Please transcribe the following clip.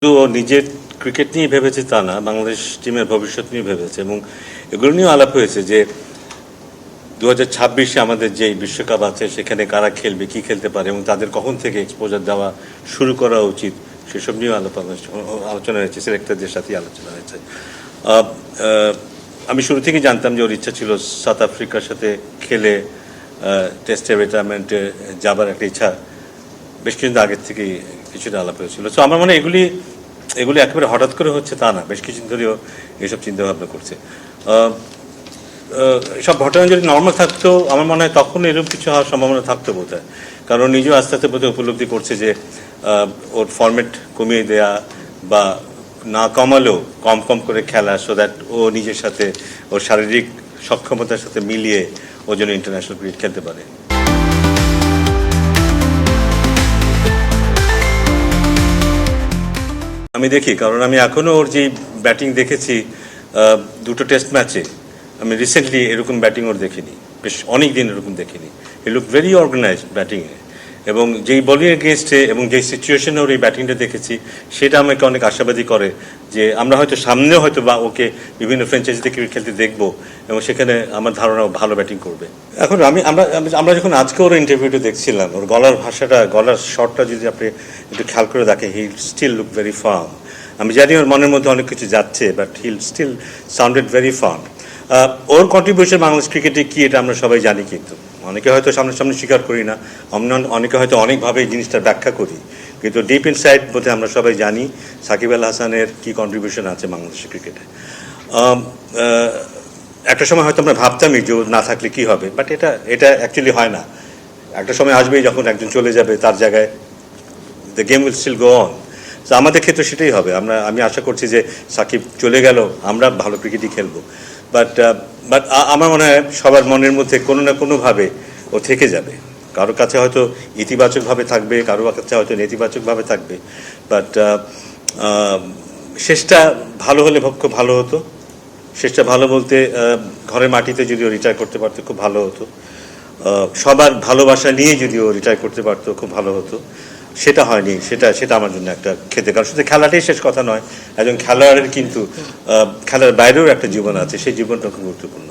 শুধু ও নিজের ক্রিকেট নিয়ে ভেবেছে তা না, বাংলাদেশ টিমের ভবিষ্যৎ নিয়ে ভেবেছে এবং এগুলো নিয়েও আলাপ হয়েছে যে 2026-এ আমাদের যে বিশ্বকাপ আছে সেখানে কারা খেলবে, কি খেলতে পারে এবং তাদের কখন থেকে এক্সপোজার দেওয়া শুরু করা উচিত সেসব নিয়েও আলোচনা হয়েছে, সিলেক্টরদের সাথেই আলোচনা হয়েছে। আমি শুরু থেকে জানতাম যে ওর ইচ্ছা ছিল সাউথ আফ্রিকার সাথে খেলে টেস্টে রিটায়ারমেন্টে যাবার একটা ইচ্ছা বেশ কিছুদিন আগের থেকেই কিছুটা আলাপ হয়েছিল। সো আমার মনে হয় এগুলি একেবারে হঠাৎ করে হচ্ছে তা না, বেশ কিছুদিন ধরেও এইসব চিন্তাভাবনা করছে। সব ঘটনা যদি নর্মাল থাকতো আমার মনে হয় তখন এরকম কিছু হওয়ার সম্ভাবনা থাকতো বোধ হয়, কারণ নিজেও আস্তে আস্তে বোধহয় উপলব্ধি করছে যে ওর ফরম্যাট কমিয়ে দেয়া বা না কমালেও কম কম করে খেলা, সো দ্যাট ও নিজের সাথে ওর শারীরিক সক্ষমতার সাথে মিলিয়ে ও যেন ইন্টারন্যাশনাল ক্রিকেট খেলতে পারে। আমি দেখি, কারণ আমি এখনও ওর যে ব্যাটিং দেখেছি দুটো টেস্ট ম্যাচে, আমি রিসেন্টলি এরকম ব্যাটিং ওর দেখিনি, বেশ অনেক দিন এরকম দেখিনি। হি লুক ভেরি অর্গানাইজড ব্যাটিংয়ে, এবং যেই বলিং এগেনস্টে এবং যেই সিচুয়েশনে ওর এই ব্যাটিংটা দেখেছি সেটা আমাকে অনেক আশাবাদী করে যে আমরা হয়তো সামনেও হয়তো বা ওকে বিভিন্ন ফ্র্যাঞ্চাইজিতে ক্রিকেট খেলতে দেখবো এবং সেখানে আমার ধারণা ভালো ব্যাটিং করবে। এখন আমরা যখন আজকে ওর ইন্টারভিউটা দেখছিলাম, ওর গলার ভাষাটা, গলার শটটা যদি আপনি একটু খেয়াল করে দেখেন, he still look very firm. আমি জানি ওর মনের মধ্যে অনেক কিছু যাচ্ছে, but he'll still sounded very firm. ওর কন্ট্রিবিউশন বাংলাদেশ ক্রিকেটে কি এটা আমরা সবাই জানি, কিন্তু অনেকে হয়তো সামনাসামনি স্বীকার করি না, অনেকে হয়তো অনেকভাবে এই জিনিসটার ব্যাখ্যা করি, কিন্তু ডিপ ইনসাইড বোধহয় আমরা সবাই জানি সাকিব আল হাসানের কি কন্ট্রিবিউশন আছে বাংলাদেশের ক্রিকেটে। একটা সময় হয়তো আমরা ভাবতামই যে না থাকলে কি হবে, বাট এটা অ্যাকচুয়ালি হয় না। একটা সময় আসবেই যখন একজন চলে যাবে, তার জায়গায় the game will still go on. তো আমাদের ক্ষেত্রে সেটাই হবে। আমি আশা করছি যে সাকিব চলে গেল, আমরা ভালো ক্রিকেটই খেলবো, বাট আমার মনে হয় সবার মনের মধ্যে কোনো না কোনোভাবে ও থেকে যাবে। কারোর কাছে হয়তো ইতিবাচকভাবে থাকবে, কারোর কাছে হয়তো নেতিবাচকভাবে থাকবে, বাট শেষটা ভালো হলে খুব ভালো হতো। শেষটা ভালো বলতে ঘরের মাটিতে যদিও রিটায়ার করতে পারতো খুব ভালো হতো, সবার ভালোবাসা নিয়ে যদিও রিটায়ার করতে পারতো খুব ভালো হতো। সেটা হয়নি, সেটা আমার জন্য একটা খেতে, কারণ শুধু খেলাটাই শেষ কথা নয়, একজন খেলোয়াড়ের কিন্তু খেলার বাইরেও একটা জীবন আছে, সেই জীবনটা খুব গুরুত্বপূর্ণ।